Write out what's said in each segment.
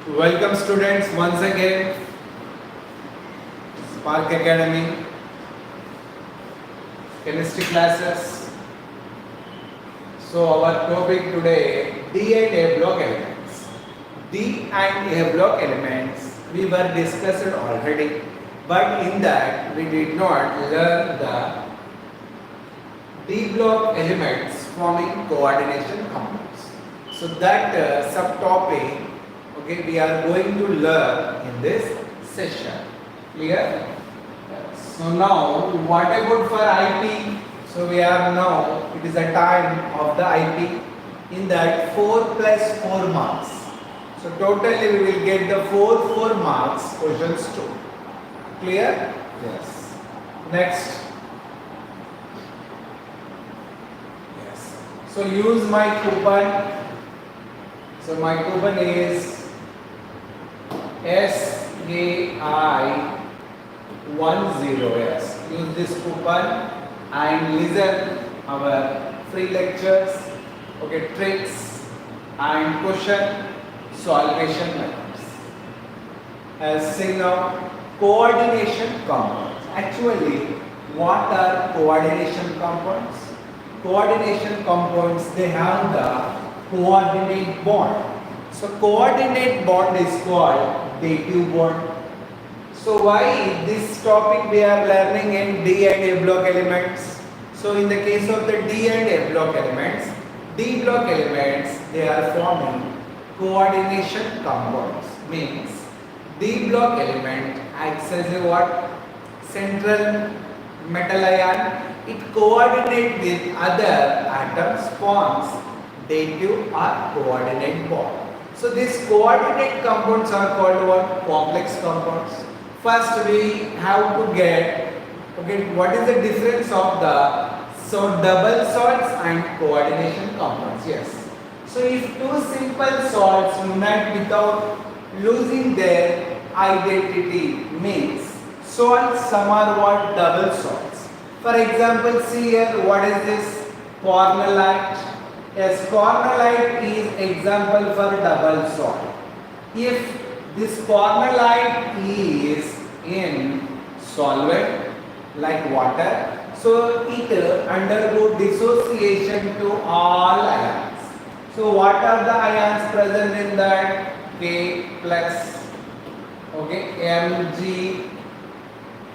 Welcome students once again, Spark Academy, chemistry classes. So our topic today, D and A block elements. D and A block elements we were discussed already, but in that we did not learn the D block elements forming coordination compounds. So that subtopic, okay, we are going to learn in this session. Clear? So now, what about for IP? So we are now, it is a time of the IP. In that 4 plus 4 marks. So totally we will get the 4 marks questions too. Clear? Yes. Next. Yes. So use my coupon. So my coupon is SAI10. Yes. Use this coupon and listen our free lectures, okay, tricks and question solvation methods. As seen now, coordination compounds. Actually, what are coordination compounds? Coordination compounds, they have the coordinate bond. So coordinate bond is called dative bond. So why this topic we are learning in D and A block elements? So in the case of the D and A block elements, D block elements, they are forming coordination compounds. Means D block element acts as a what? Central metal ion. It coordinates with other atoms, forms dative or coordinate bond. So these coordinate compounds are called what? Complex compounds. First we have to get, okay, what is the difference of the double salts and coordination compounds? Yes. So if two simple salts unite without losing their identity, means salts, some are what? Double salts. For example, see here, what is this? Cornellite. Yes, cornellite is example for double salt. If this cornellite is in solvent like water, so it undergo dissociation to all ions. So what are the ions present in that? K plus, okay, Mg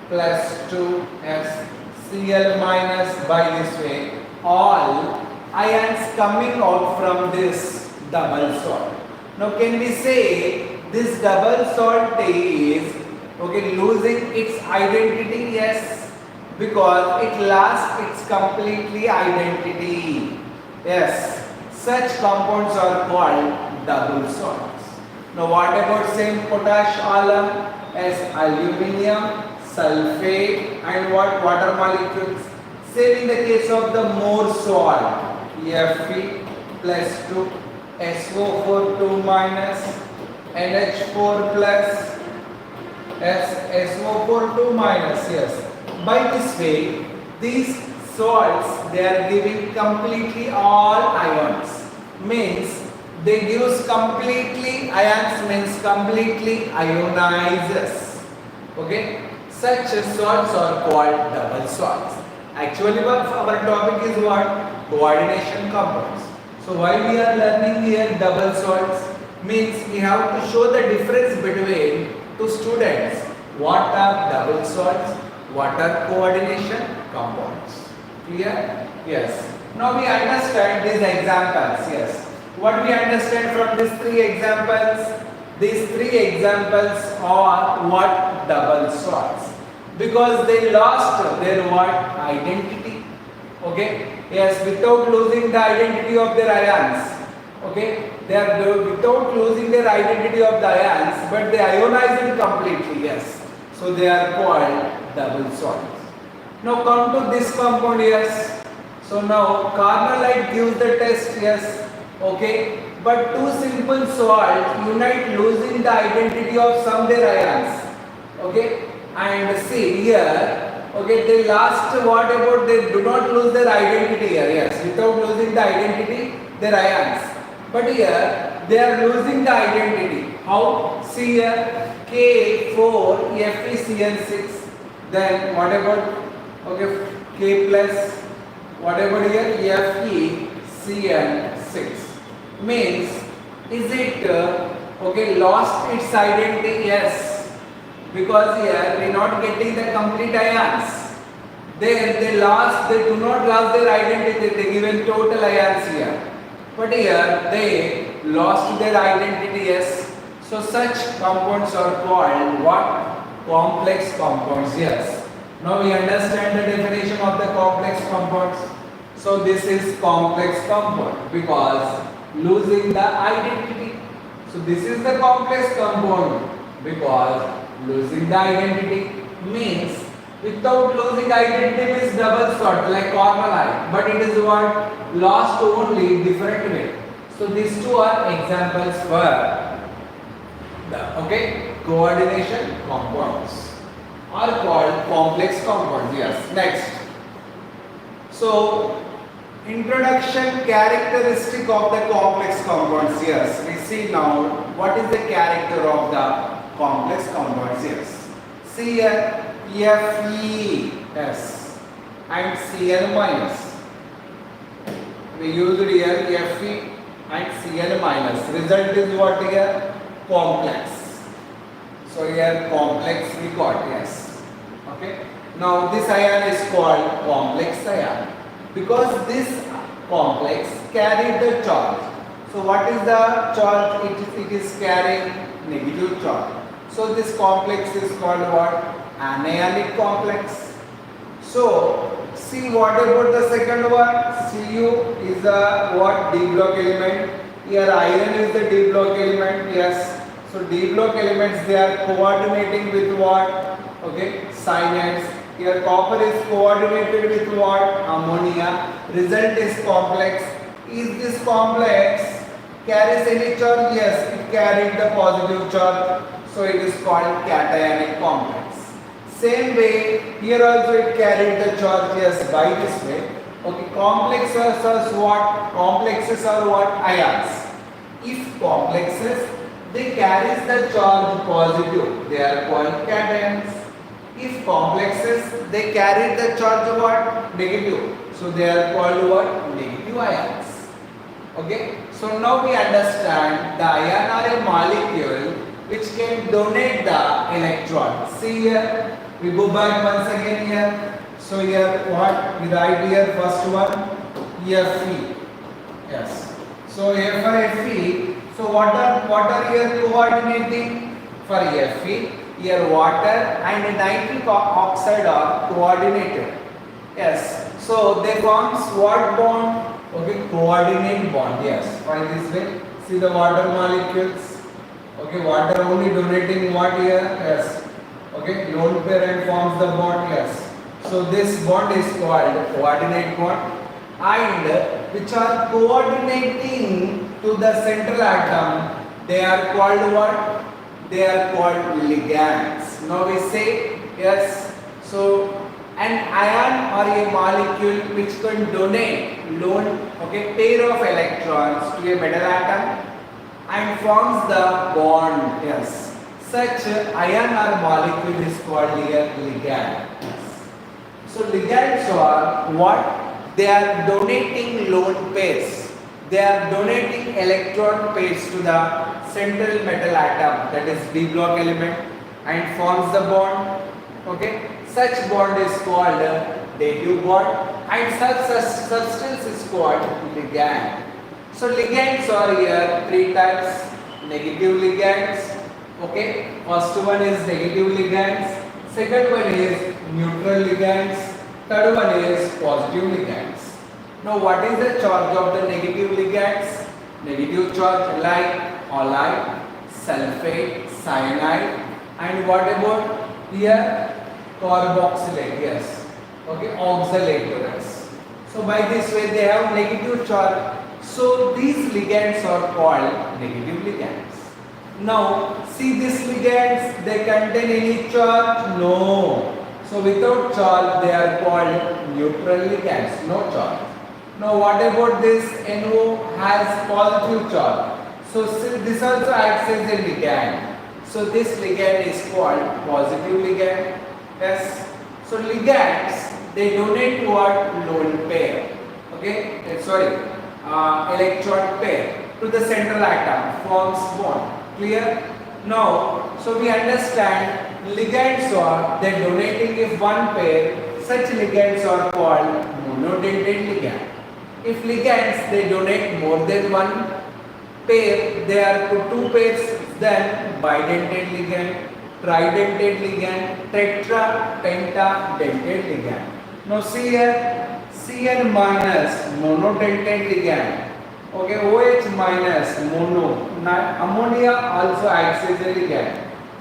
plus 2s, Cl minus, by this way, all ions coming out from this double salt. Now can we say this double salt is, okay, losing its identity? Yes, because it lost its completely identity. Yes, such compounds are called double salts. Now what about same potash alum as aluminium, sulfate and what? Water molecules. Same in the case of the more salt, Fe plus 2, SO4 2 minus, NH4 plus, SO4 2 minus. Yes. By this way, these salts, they are giving completely all ions. Means they gives completely ions, means completely ionizes. Okay. Such salts are called double salts. Actually, our topic is what? Coordination compounds. So why we are learning here double salts? Means we have to show the difference between two students. What are double salts? What are coordination compounds? Clear? Yes. Now we understand these examples. Yes. What we understand from these three examples? These three examples are what? Double salts. Because they lost their what? Identity. Okay. Yes, without losing the identity of their ions. Okay. They are without losing their identity of the ions, but they ionize it completely. Yes. So they are called double salts. Now come to this compound. Yes. So now cornellite gives the test. Yes. Okay. But two simple salts unite losing the identity of some their ions. Okay. And see here, okay, they lost, what about, they do not lose their identity here, yes, without losing the identity, their ions. But here, they are losing the identity. How? See here, K4FeCN6. Then what about, okay, K plus, what about here, FeCN6. Means, is it, okay, lost its identity? Yes. Because here we are not getting the complete ions. They do not lose their identity, they given total ions here. But here they lost their identity, yes. So such compounds are called what? Complex compounds, yes. Now we understand the definition of the complex compounds. So this is complex compound because losing the identity. So this is the complex compound because losing the identity means without losing identity is double shot like corner eye, but it is what? Lost only different way. So these two are examples for the coordination compounds are called complex compounds. Yes. Next. So introduction characteristic of the complex compounds. Yes. We see now what is the character of the complex compounds. Yes. See here. Fes and Cl minus. We used here Fe and Cl minus. Result is what here? Complex. So here complex we got, yes. Okay. Now this ion is called complex ion because this complex carries the charge. So what is the charge? It is carrying negative charge. So this complex is called what? Anionic complex. So see what about the second one? Cu is the what? D block element. Here iron is the D block element. Yes. So D block elements, they are coordinating with what? Okay, cyanides. Here copper is coordinated with what? Ammonia. Result is complex. Is this complex carries any charge? Yes, it carries the positive charge. So it is called cationic complex. Same way, here also it carried the charge, yes, by this way. Okay, complexes are what? Complexes are what? Ions. If complexes, they carries the charge positive, they are called cations. If complexes, they carry the charge what? Negative. So they are called what? Negative ions. Okay, so now we understand the ion are a molecule which can donate the electron. See here. We go back once again here. So here what? We write here first one Fe. Yes. So here for Fe. So what are here coordinating? For Fe, here water and nitric oxide are coordinated. Yes. So they forms what bond? Okay, coordinate bond. Yes. By this way. See the water molecules. Okay, water only donating what here? Yes. Okay, lone pair and forms the bond, yes. So this bond is called coordinate bond, and which are coordinating to the central atom, they are called what? They are called ligands. Now we say, yes, so an ion or a molecule which can donate lone, okay, pair of electrons to a metal atom and forms the bond, yes. Such ion or molecule is called here ligand. So ligands are what? They are donating lone pairs. They are donating electron pairs to the central metal atom, that is D block element, and forms the bond. Okay, such bond is called dative bond, and such substance is called ligand. So ligands are here three types: negative ligands. Okay, first one is negative ligands, second one is neutral ligands, third one is positive ligands. Now what is the charge of the negative ligands? Negative charge like halide, sulfate, cyanide, and what about here? Carboxylate, yes. Okay, oxalate. So by this way they have negative charge. So these ligands are called negative ligands. Now, see these ligands, they contain any charge? No. So without charge, they are called neutral ligands, no charge. Now what about this? NO has positive charge. So this also acts as a ligand. So this ligand is called positive ligand. Yes. So ligands, they donate what? Lone pair. Okay. Electron pair to the central atom, forms bond. Clear? Now, so we understand ligands are, they donating if one pair. Such ligands are called monodentate ligand. If ligands, they donate more than one pair, they are two pairs, then bidentate ligand, tridentate ligand, tetra, penta, dentate ligand. Now see here, Cn minus monodentate ligand. Okay, OH minus mono. Ammonia also acts as a ligand.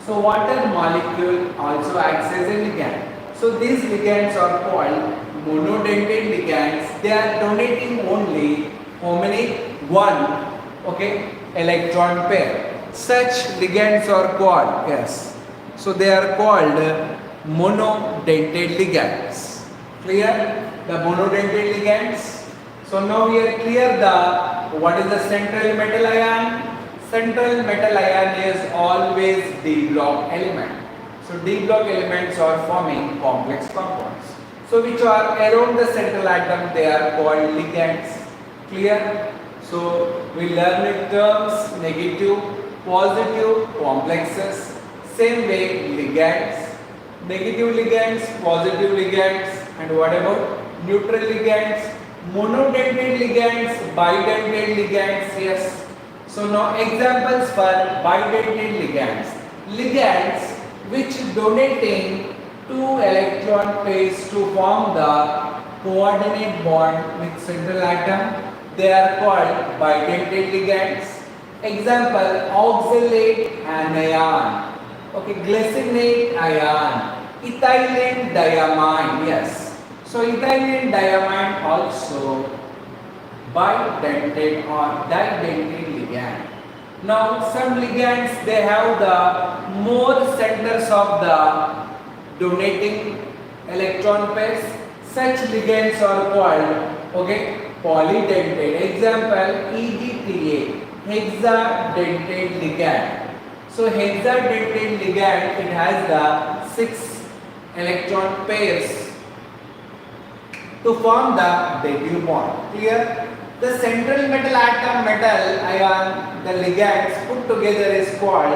So water molecule also acts as a ligand. So these ligands are called monodentate ligands. They are donating only how many? One. Okay, electron pair. Such ligands are called, yes. So they are called monodentate ligands. Clear? The monodentate ligands. So now we are clear what is the central metal ion? Central metal ion is always D block element. So D block elements are forming complex compounds. So which are around the central atom, they are called ligands. Clear? So we learned terms negative, positive, complexes. Same way ligands, negative ligands, positive ligands, and what about neutral ligands, monodentate ligands, bidentate ligands. Yes. So now examples for bidentate ligands. Ligands which donating two electron pairs to form the coordinate bond with central atom, they are called bidentate ligands. Example, oxalate anion, okay, glycinate ion, ethylene diamine. Yes. So ethylene diamine also bidentate or didentate ligand. Now some ligands, they have the more centers of the donating electron pairs. Such ligands are called, okay, polydentate. Example, EDTA, hexadentate ligand. So hexadentate ligand, it has the 6 electron pairs to form the dative bond. Clear? The central metal atom metal ion, the ligands put together is called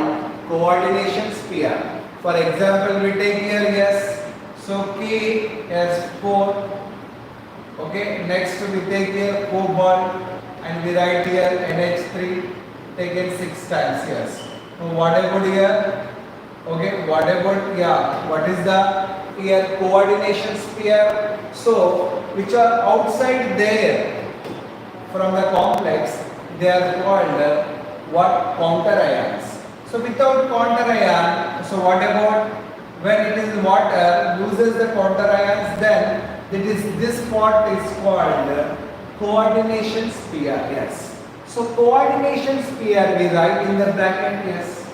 coordination pair. For example, we take here, yes. So K has 4. Okay. Next we take here cobalt and we write here NH3 taken 6 times. Yes. So what about here? Okay. What about, yeah, what is the here coordination pair? So which are outside there from the complex, they are called what? Counter ions. So without counter ion, so what about when it is water loses the counter ions, then this part is called coordination pair. Yes. So coordination pair we write in the bracket. Yes.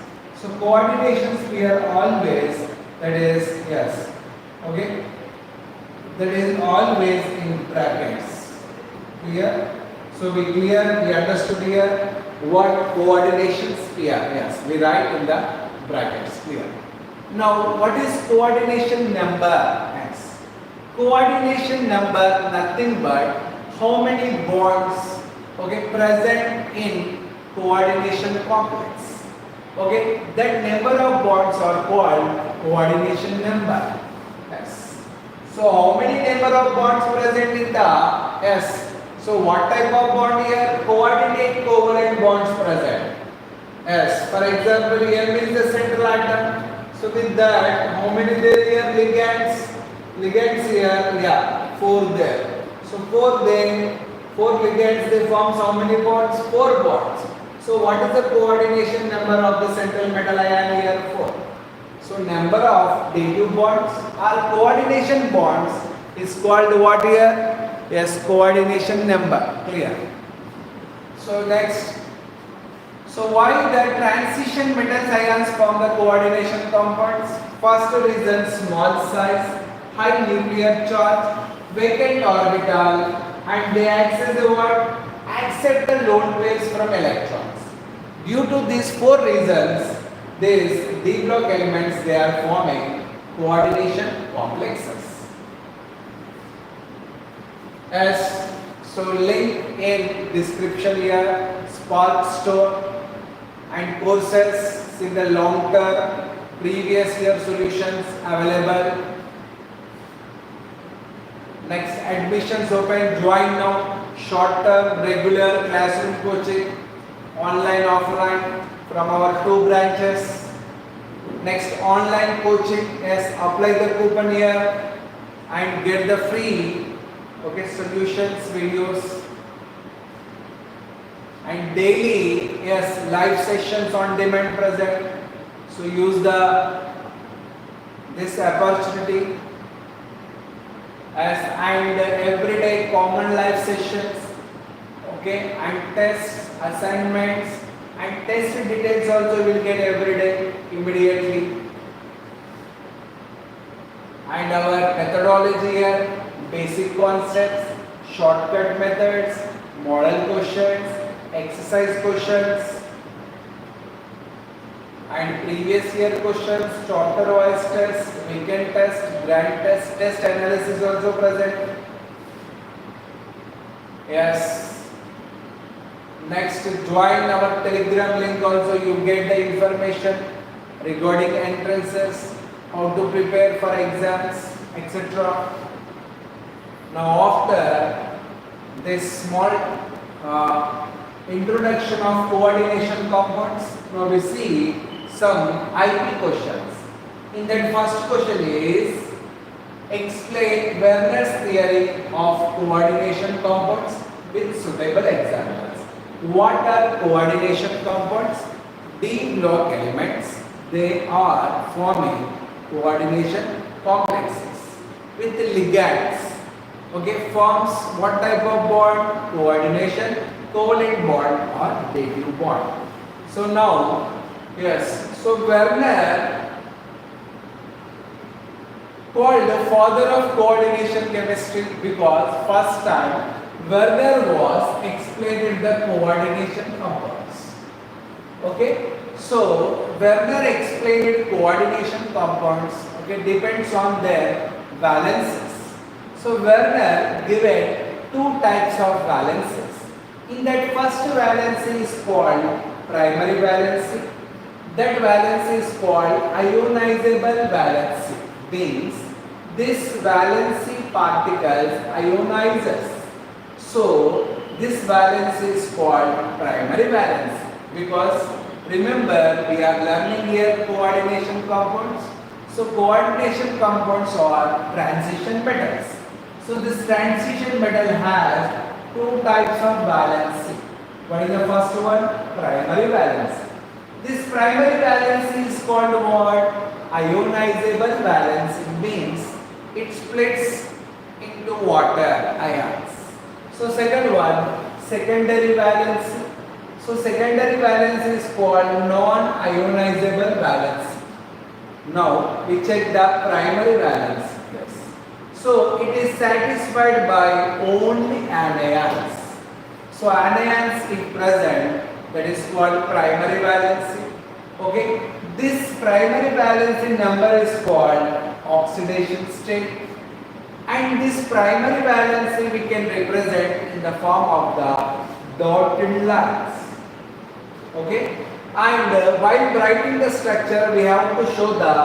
So coordination pair always, that is, yes, okay, that is always in brackets. Clear? So we understood here what coordination pair. Yes, we write in the brackets. Clear? Now what is coordination number? Yes. Coordination number nothing but how many bonds, okay, present in coordination complex. Okay, that number of bonds are called coordination number. Yes. So how many number of bonds present in the S? So what type of bond here? Coordinate covalent bonds present. Yes. For example, here means the central atom. So with that, how many there here? Ligands. Ligands here, yeah, 4 there. So 4 ligands, they form how many bonds? 4 bonds. So what is the coordination number of the central metal ion here? 4. So number of dative bonds or coordination bonds is called what here? Yes, coordination number. Clear? So next, so why the transition metal ions form the coordination compounds? First reason, small size, high nuclear charge, vacant orbital, and they access the what? Accept the lone pairs from electrons. Due to these four reasons, these D block elements, they are forming coordination complexes. As so link in description here, Spark store and courses in the long term previous year solutions available. Next, admissions open, join now. Short term regular classroom coaching, online offline from our 2 branches. Next, online coaching, yes, apply the coupon here and get the free solutions videos. And daily, yes, live sessions on demand present. So use this opportunity. And everyday common live sessions, and tests, assignments, and test details also will get every day immediately. And our methodology here, basic concepts, shortcut methods, model questions, exercise questions, and previous year questions, chapter-wise test, weekend test, grand test, test analysis also present. Yes. Next, join our Telegram link also. You get the information regarding entrances, how to prepare for exams, etc. Now, after this small introduction of coordination compounds, now we see some IP questions. In that first question is, explain Werner's theory of coordination compounds with suitable examples. What are coordination compounds? D block elements. They are forming coordination complexes with ligands. Forms what type of bond? Coordination, covalent bond or dative bond. So now, yes, so Werner called the father of coordination chemistry because first time Werner was explaining the coordination compounds. So Werner explained coordination compounds, depends on their valences. So Werner given 2 types of valences. In that first valency is called primary valency. That valency is called ionizable valency. Means this valency particles ionizes. So this valency is called primary valency because remember we are learning here coordination compounds. So coordination compounds are transition metals. So this transition metal has 2 types of valency. What is the first one? Primary valency. This primary valency is called what? Ionizable valency, means it splits into water ions. So second one, secondary valency. So secondary valency is called non-ionizable valency. Now we check the primary valency. Yes. So it is satisfied by only anions. So anions if present, that is called primary valency. This primary valency number is called oxidation state. And this primary valency we can represent in the form of the dotted lines. And while writing the structure, we have to show the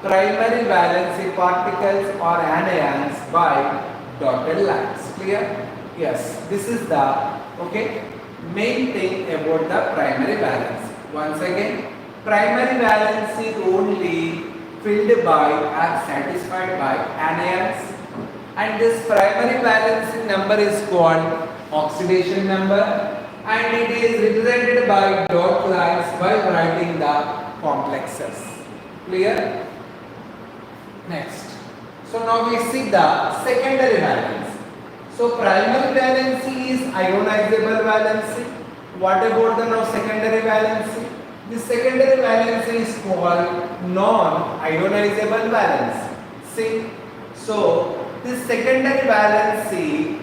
primary valency particles or anions by dotted lines. Clear? Yes. This is the main thing about the primary valency. Once again, primary valency only filled by or satisfied by anions. And this primary valency number is called oxidation number, and it is represented by dot lines while writing the complexes. Clear? Next. So now we see the secondary valency. So primary valency is ionizable valency. What about the now secondary valency? The secondary valency is called non-ionizable valency. See? So this secondary valency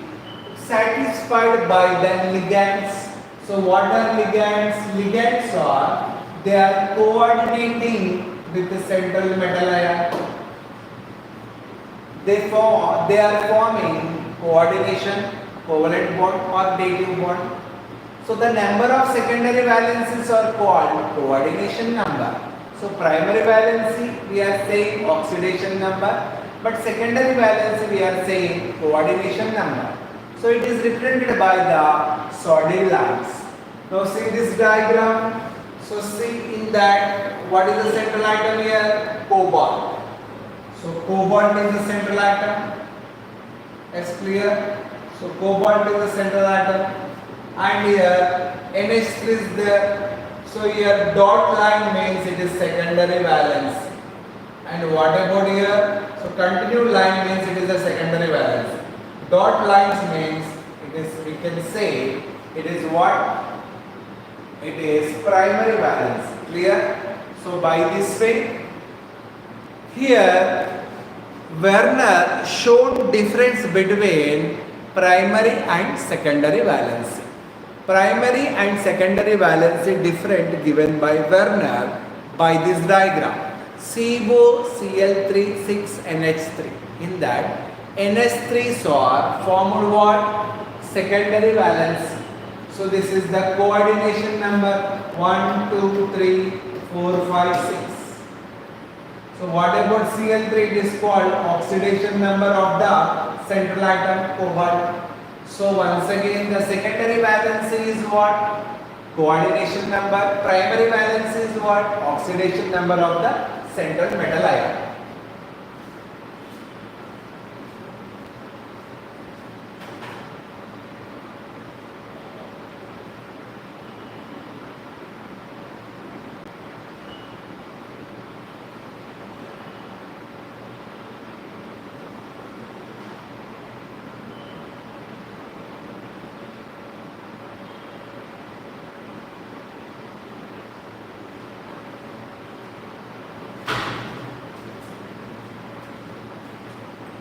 satisfied by the ligands. So what are ligands? Ligands are, they are coordinating with the central metal ion. They are forming coordination, covalent bond or dative bond. So the number of secondary valencies are called coordination number. So primary valency we are saying oxidation number, but secondary valency we are saying coordination number. So it is represented by the solid lines. Now see this diagram. So see in that, what is the central atom here? Cobalt. So cobalt is the central atom. It's clear. So cobalt is the central atom. And here NH3 is there. So here dot line means it is secondary valence. And what about here? So continued line means it is a secondary valence. Dot lines means it is, we can say it is what? It is primary valence. Clear? So by this way, here Werner showed difference between primary and secondary valency. Primary and secondary valency different given by Werner by this diagram. COCl3 6NH3. In that NH3s are formed what? Secondary valency. So this is the coordination number 1, 2, 3, 4, 5, 6. So what about Cl3? It is called oxidation number of the central atom cobalt. So once again the secondary valency is what? Coordination number. Primary valency is what? Oxidation number of the central metal ion.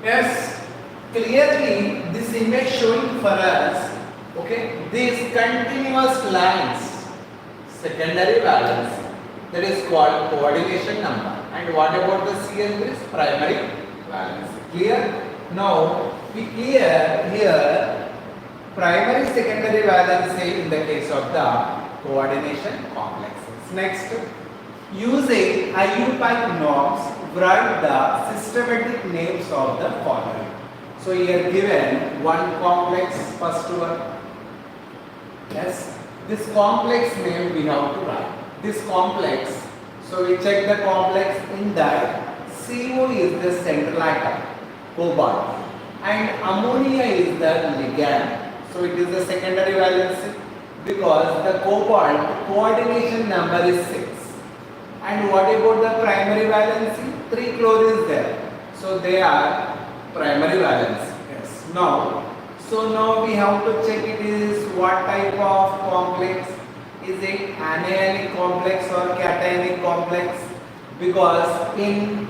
Yes, clearly this image showing for us, okay, these continuous lines, secondary valence, that is called coordination number. And what about the Cl3? Primary valence. Clear? Now we clear here primary secondary valency in the case of the coordination complexes. Next, using IUPAC norms, write the systematic names of the following. So here given one complex, first one. Yes, this complex name we have to write. This complex, so we check the complex in that CO is the central atom, cobalt, and ammonia is the ligand. So it is the secondary valency because the cobalt coordination number is 6. And what about the primary valency? 3 chlorine is there. So they are primary valency. Yes. Now we have to check it is what type of complex. Is it anionic complex or cationic complex? Because in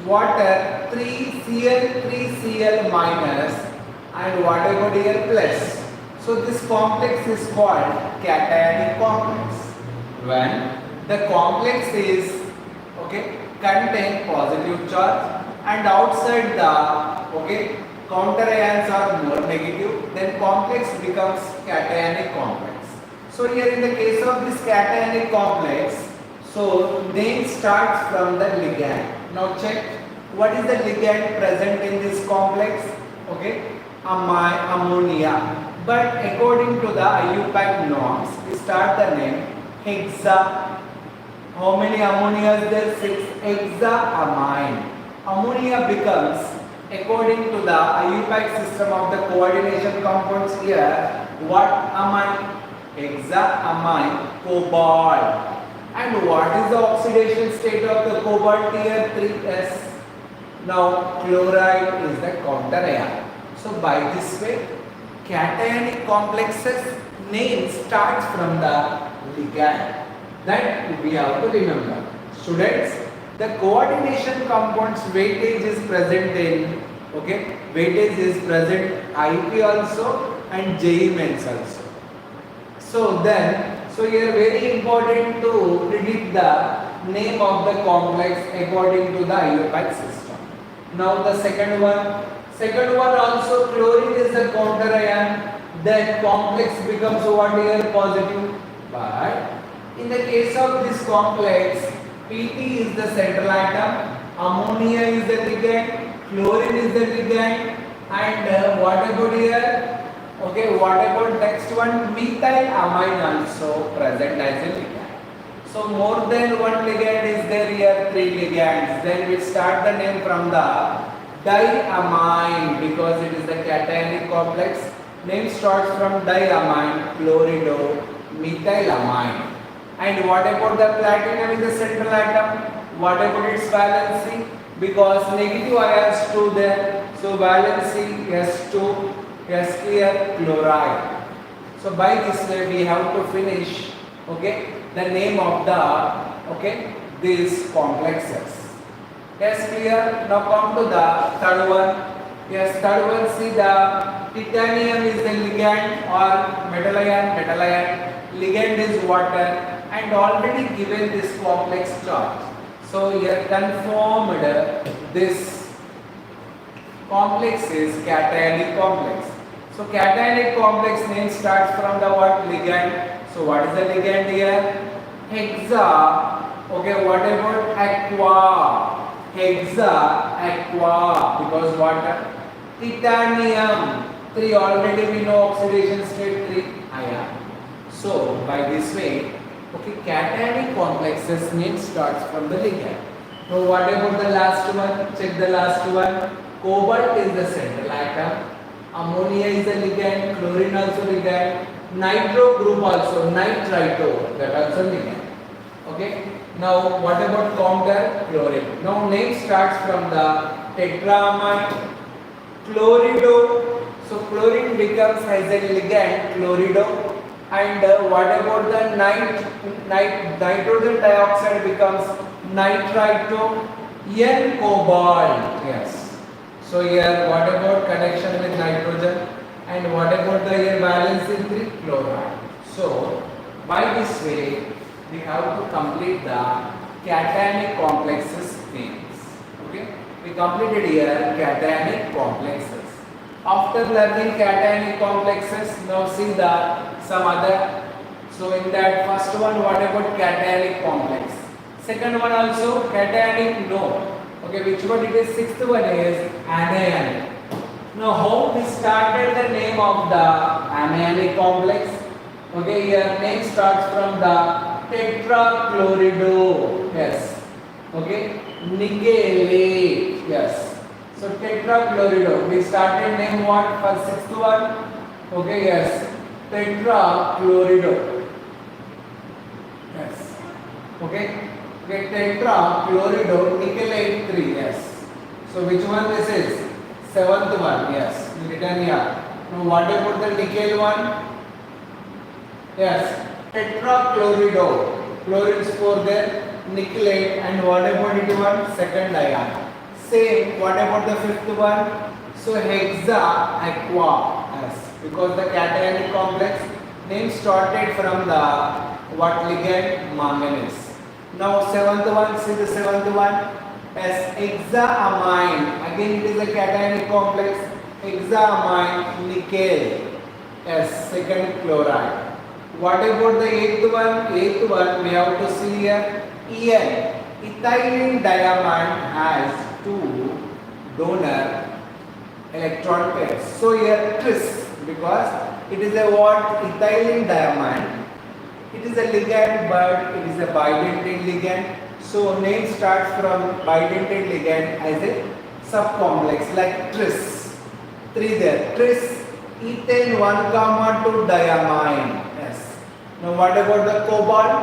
water 3Cl minus and what about here plus. So this complex is called cationic complex. When the complex is contain positive charge and outside the counter ions are more negative, then complex becomes cationic complex. So here in the case of this cationic complex, so name starts from the ligand. Now check what is the ligand present in this complex? Ammonia. But according to the IUPAC norms, we start the name hexa. How many ammonia is there? 6. Hexaamine. Ammonia becomes, according to the IUPAC system of the coordination compounds here, what amine? Hexaamine cobalt. And what is the oxidation state of the cobalt here? 3s. Now chloride is the counter ion. So by this way, cationic complexes name starts from the ligand. That we have to remember. Students, the coordination compounds weightage is present in, weightage is present IP also and JEE mains also. So here very important to predict the name of the complex according to the ionic system. Now the second one also chlorine is the counter ion, that complex becomes what here positive. But in the case of this complex, Pt is the central atom, ammonia is the ligand, chlorine is the ligand, and what about here? Okay, what about next one? Methylamine also present as a ligand. So more than one ligand is there here, 3 ligands. Then we start the name from the diamine because it is the cationic complex. Name starts from diamine, chlorido, methylamine. And what about the platinum is the central atom? What about its valency? Because negative ions 2 there, so valency S2, S clear, chloride. So by this way we have to finish, okay, the name of the these complexes. Yes, clear. Now come to the third one. Yes, third one, see the titanium is the ligand or metal ion. Ligand is water, and already given this complex charge. So here confirmed this complex is cationic complex. So cationic complex name starts from the what? Ligand. So what is the ligand here? Hexa. Okay, what about aqua? Hexa, aqua, because water. Titanium, 3 already we know oxidation state 3 ion. So by this way, okay, cationic complexes name starts from the ligand. So what about the last one? Check the last one. Cobalt is the central atom. Ammonia is the ligand. Chlorine also ligand. Nitro group also, nitrito, that also ligand. Okay. Now what about counter? Chlorine. Now name starts from the tetramine, chlorido. So chlorine becomes as a ligand, chlorido. And what about the nitrogen dioxide becomes nitrito, N cobalt. Yes. So here what about connection with nitrogen? And what about the here valence in 3? Chloride. So by this way we have to complete the cationic complexes things. Okay, we completed here cationic complexes. After learning cationic complexes, now see the some other. So in that first one, what about cationic complex? Second one also cationic, no. Okay, which one it is? Sixth one is anion. Now how we started the name of the anionic complex? Okay, here name starts from the tetrachlorido. Yes. Okay. Nickelate. Yes. So tetrachlorido. We started name what for sixth one? Okay. Yes. Tetrachlorido. Yes. Okay. Okay. Tetrachlorido. Nickelate 3. Yes. So which one this is? Seventh one. Yes. Written here. Now what about the nickel one? Yes. Tetrachlorido. Chlorine is 4 there, nickelate, and what about it one? Second ion. Same, what about the fifth one? So hexa, aqua. Yes. Because the cationic complex name started from the what ligand? Manganese. Now seventh one, see the seventh one? As hexaamine. Again it is a cationic complex. Hexaamine, nickel. Yes, second chloride. What about the eighth one? Eighth one we have to see here. En, ethylene diamine has 2 donor electron pairs. So here tris, because it is a what? Ethylene diamine. It is a ligand, but it is a bidentate ligand. So name starts from bidentate ligand as a subcomplex like tris. 3 there. Tris, ethane 1, 2 diamine. Now what about the cobalt?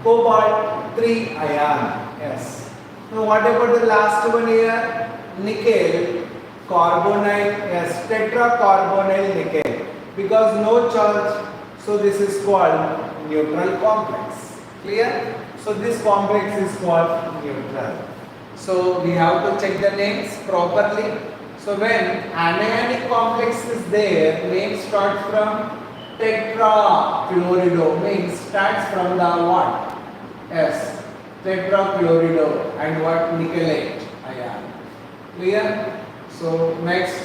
Cobalt 3 ion. Yes. Now what about the last one here? Nickel, carbonyl. Yes, tetracarbonyl nickel. Because no charge, so this is called neutral complex. Clear? So this complex is called neutral. So we have to check the names properly. So when anionic complex is there, name starts from tetrachlorido means starts from the what? Yes, tetrachlorido and what? Nickelate ion. Clear? So next,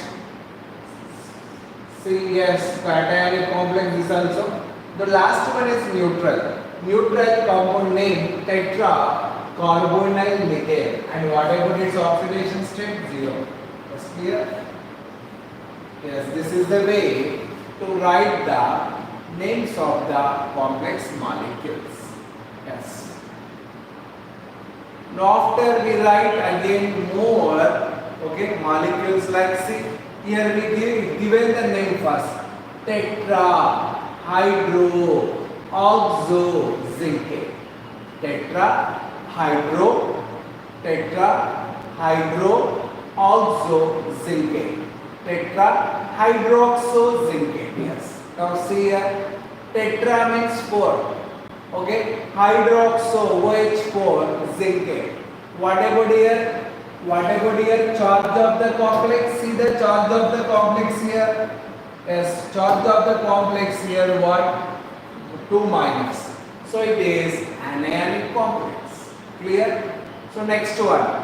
see, yes, cationic complex is also. The last one is neutral. Neutral compound name tetracarbonyl nickel, and what about its oxidation state? 0. That's clear? Yes, this is the way to write the names of the complex molecules. Yes. Now after we write again more, okay, molecules like, see, here we given the name first. Tetra, hydro, oxo, zinc. Tetra, hydro, oxo, zinc. Tetra, hydroxo, zinc. Yes. Now see here, tetra means 4. Okay, hydroxo, OH4, zinc. What about here? What about here? Charge of the complex. See the charge of the complex here. Yes, charge of the complex here what? 2 minus. So it is an ionic complex. Clear? So next one.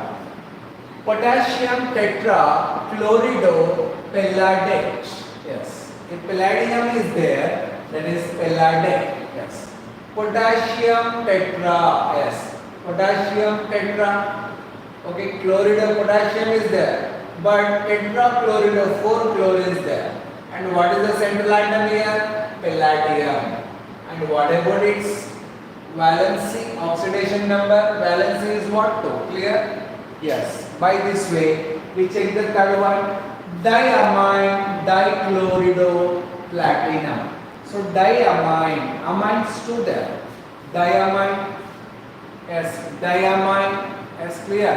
Potassium tetrachlorido palladate. Yes. If palladium is there, that is palladate. Yes. Potassium tetra. Yes. Potassium tetra. Okay, chlorido potassium is there, but tetrachlorido 4 chlorines there. And what is the central atom here? Palladium. And what about its valency, oxidation number? Valency is what? 2. Clear? Yes. By this way, we check the third one. Diamine dichlorido platinum. So diamine, amines 2 there. Diamine, yes, diamine. As clear.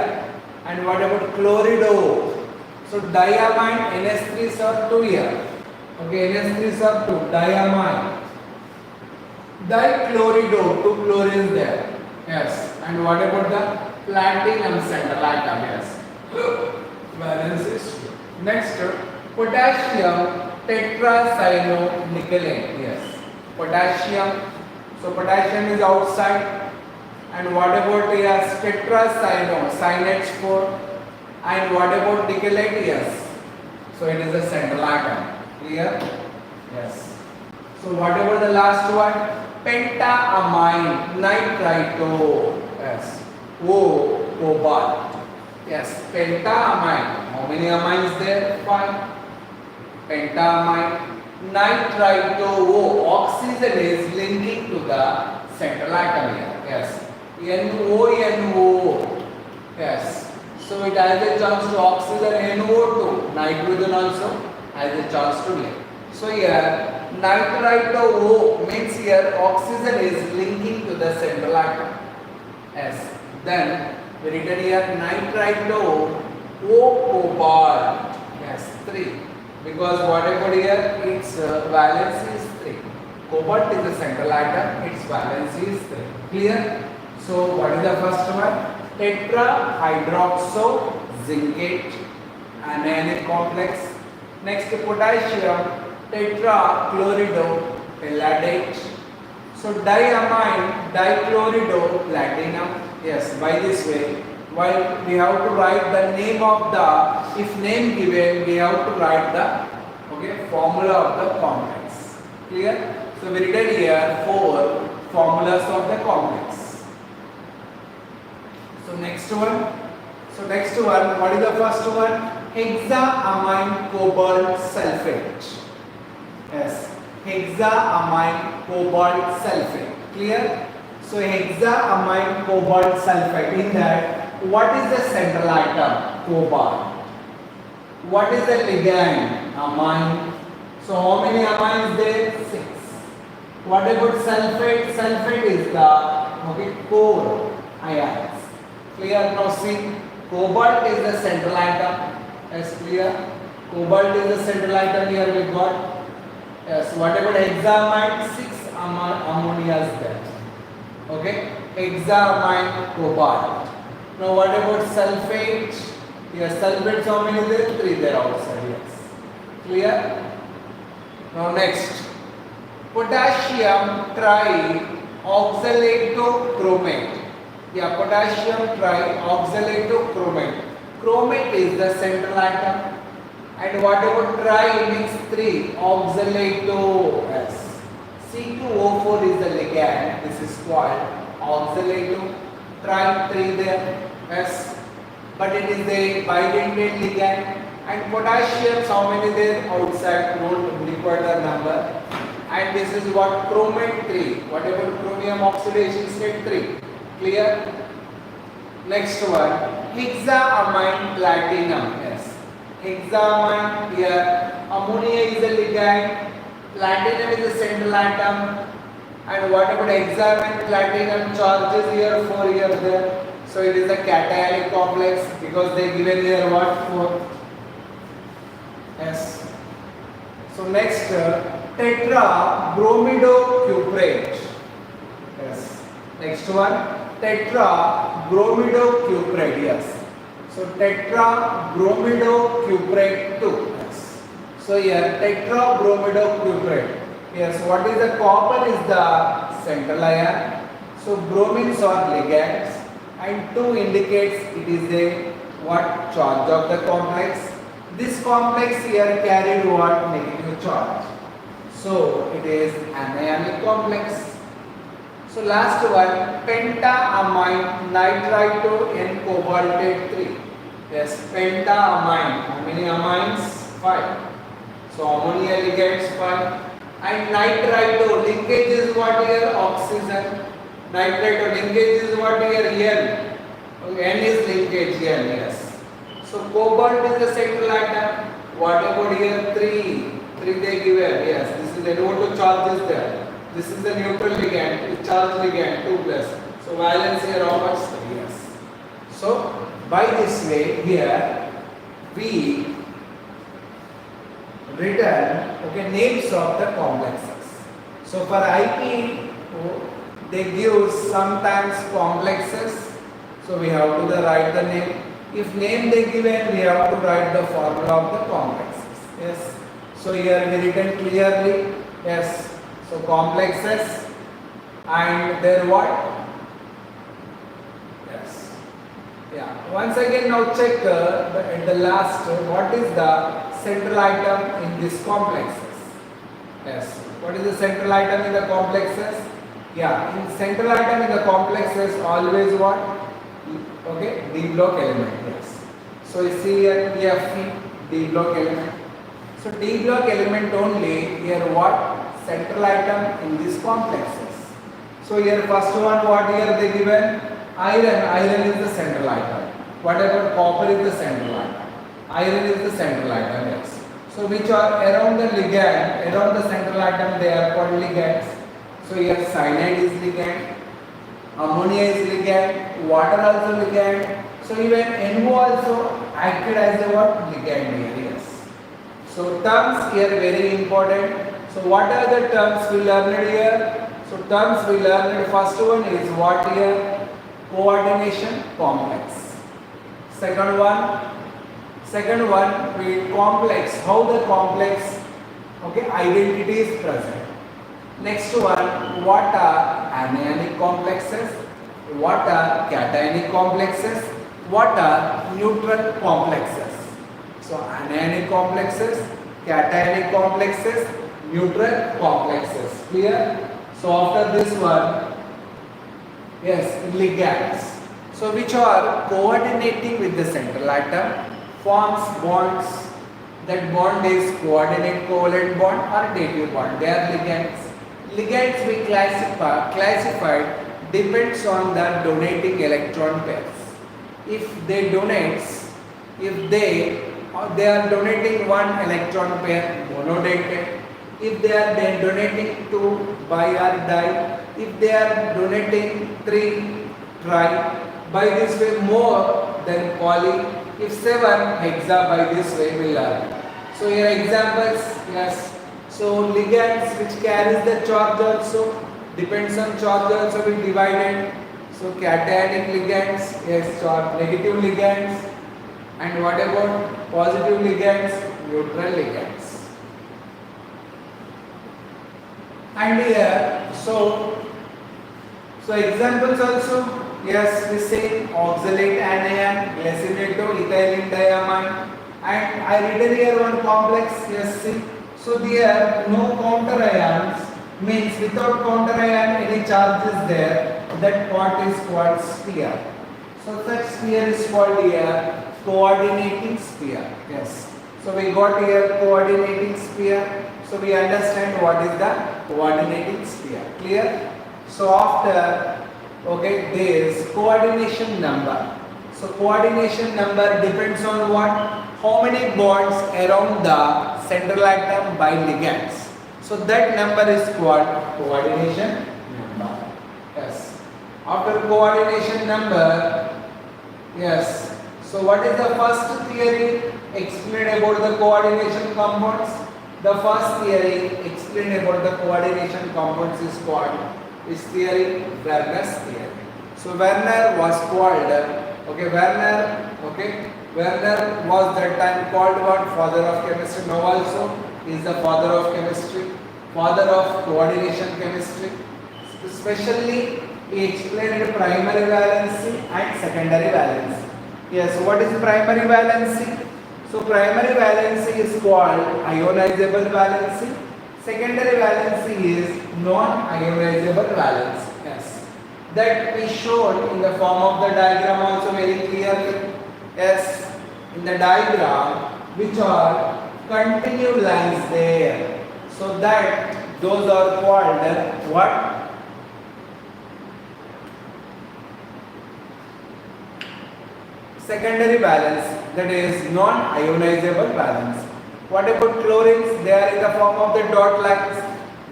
And what about chlorido? So diamine NH3 sub 2 here. Okay, NH3 sub 2, diamine. Dichlorido, 2 chlorines there. Yes. And what about the platinum central atom? Yes. Valence is 2. Next, potassium tetracyanonickelate. Yes. Potassium. So potassium is outside. And what about yes, tetracyano, CnH4, and what about nickelate? Yes. So it is a central atom. Clear? Yes. So what about the last one? Pentaamine nitrito. Yes. O cobalt. Yes. Pentaamine. How many amines there? 5. Pentaamine nitrito O. Oxygen is linking to the central atom here. Yes. NO. Yes. So it has a chance to oxygen NO2. Nitrogen also has a chance to link. So here nitrito O means here oxygen is linking to the central atom. Yes. Then we written here nitrito O cobalt. Yes, 3. Because what about here? Its valence is 3. Cobalt is the central atom. Its valence is 3. Clear? So what is the first one? Tetrahydroxo zincate, anionic complex. Next, potassium tetrachlorido palladate. So diamine dichlorido platinum. Yes, by this way, while we have to write the name of the, if name given, we have to write the formula of the complex. Clear? So we written here 4 formulas of the complex. So next one, what is the first one? Hexaamine cobalt sulfate. Yes, hexaamine cobalt sulfate. Clear? So hexaamine cobalt sulfate, in that, what is the central atom? Cobalt. What is the ligand? Amine. So how many amines there? 6. What about sulfate? Sulfate is the core ions. Clear? Now see, cobalt is the central atom. Yes, clear? Cobalt is the central atom here we got. Yes, what about hexaamine? 6 ammonias there. Okay, hexaamine cobalt. Now what about sulfate? Yes, sulfate how many there? 3 there outside. Yes. Clear? Now next, potassium trioxalatochromate. Yeah, potassium trioxalatochromate. Chromate is the central atom. And whatever tri means 3, oxalato S. C2O4 is the ligand. This is called oxalato. Tri 3 there S. But it is a bidentate ligand. And potassium, how many there outside? Don't record the number. And this is what chromate 3. Whatever chromium oxidation state 3. Clear? Next one, hexaamine platinum. Yes. Hexaamine here. Ammonia is the ligand. Platinum is the central atom. And what about hexaamine platinum charges here 4 here there. So it is a cationic complex because they given here what 4. Yes. So next tetrabromidocuprate. Yes. Next one, tetrabromidocuprate. Yes. So tetrabromidocuprate 2. Yes. So here tetrabromidocuprate. Yes. What is the copper is the central ion. So bromines are ligands, and 2 indicates it is a what charge of the complex. This complex here carried what negative charge. So it is anionic complex. So last one, pentaamine nitrito N cobaltate 3. Yes, pentaamine. How many amines? 5. So ammonia ligands 5. And nitrito linkage is what here? Oxygen. Nitrito linkage is what here? N. Okay, N is linkage here. Yes. So cobalt is the central atom. What about here? 3. 3 they give here. Yes. This is the NO2 charge is there. This is the neutral ligand, charge ligand 2 plus. So valence here how much? Yes. So by this way here we written names of the complexes. So for IP they give sometimes complexes. So we have to write the name. If name they given, we have to write the formula of the complexes. Yes. So here we written clearly. Yes. So complexes and their what? Yes. Yeah. Once again now check at the last what is the central atom in these complexes. Yes. What is the central atom in the complexes? Yeah. In central atom in the complexes always what? Okay. D block element. Yes. So you see here Fe D block element. So D block element only here what? Central atom in these complexes. So here first one what here they given? Iron. Iron is the central atom. What about copper is the central atom? Iron is the central atom. Yes. So which are around the ligand, around the central atom they are called ligands. So here cyanide is ligand, ammonia is ligand, water also ligand. So even NO also acted as a what? Ligand here. Yes. So terms here very important. So what are the terms we learned here? So terms we learned, first one is what here? Coordination complex. Second one we complex, how the complex identity is present. Next one, what are anionic complexes? What are cationic complexes? What are neutral complexes? So anionic complexes, cationic complexes, neutral complexes. Clear? So after this one, yes, ligands. So which are coordinating with the central atom, forms bonds. That bond is coordinate covalent bond or dative bond. They are ligands. Ligands we classified depends on the donating electron pairs. If they are donating 1 electron pair, monodated. If they are donating 2, bi or di. If they are donating 3, tri. By this way more than poly. If 7, hexa. By this way we learn. So here examples. Yes. So ligands which carries the charge also depends on charge also we divided. So cationic ligands, yes, charge negative ligands. And what about positive ligands? Neutral ligands. And here, so examples also, yes, we say oxalate anion, glycinate to ethylene diamine, and I written here one complex, yes, see. So there no counter ions, means without counter ion any charge is there, that part is called sphere. So that sphere is called here coordinating sphere, yes. So we got here coordinating sphere. So we understand what is the coordinating sphere. Clear? So after, okay, there is coordination number. So coordination number depends on what? How many bonds around the central atom by ligands. So that number is called coordination number. Yes. After coordination number, yes. So what is the first theory? Explain about the coordination compounds. The first theory explained about the coordination compounds is called this theory, Werner's theory. So Werner was called, Werner was that time called what? Father of chemistry. Now also is the father of chemistry, father of coordination chemistry. Especially he explained primary valency and secondary valency. Yes, what is primary valency? So primary valency is called ionizable valency. Secondary valency is non-ionizable valency. Yes. That we showed in the form of the diagram also very clearly. Yes. In the diagram which are continued lines there. So that those are called what? Secondary valence, that is non-ionizable valence. What about chlorines? They are in the form of the dot lines.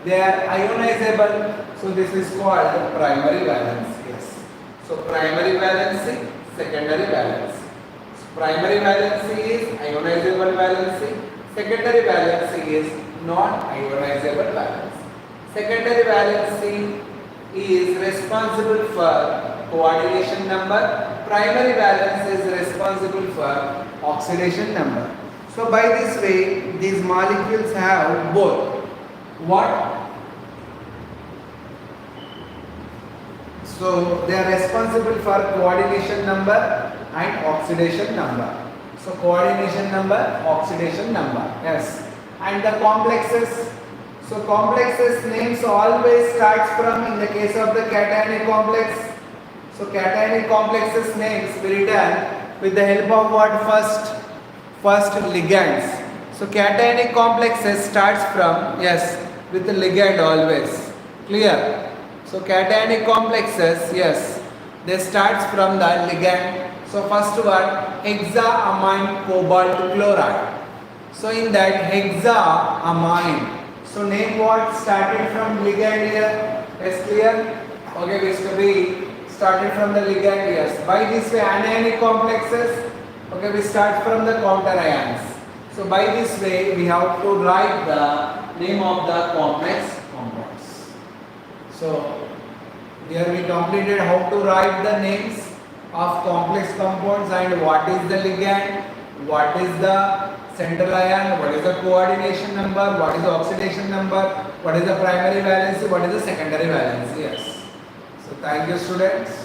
They are ionizable. So this is called primary valence. Yes. So primary valency, secondary valency. So primary valency is ionizable valency. Secondary valency is non-ionizable valency. Secondary valency is responsible for coordination number. Primary valence is responsible for oxidation number. So by this way, these molecules have both what? So they are responsible for coordination number and oxidation number. So coordination number, oxidation number. Yes. And the complexes. So complexes names always starts from, in the case of the cationic complex. So cationic complexes names will be written with the help of what? First ligands. So cationic complexes starts from, yes, with the ligand always. Clear? So cationic complexes, yes, they starts from the ligand. So first one, hexaamine cobalt chloride. So in that hexaamine, so name what? Started from ligand here. Yes, clear? Okay, this to be started from the ligand, yes. By this way, anionic complexes, okay, we start from the counter ions. So by this way, we have to write the name of the complex compounds. So here we completed how to write the names of complex compounds and what is the ligand, what is the central ion, what is the coordination number, what is the oxidation number, what is the primary valency, what is the secondary valency. Yes. So thank you, students.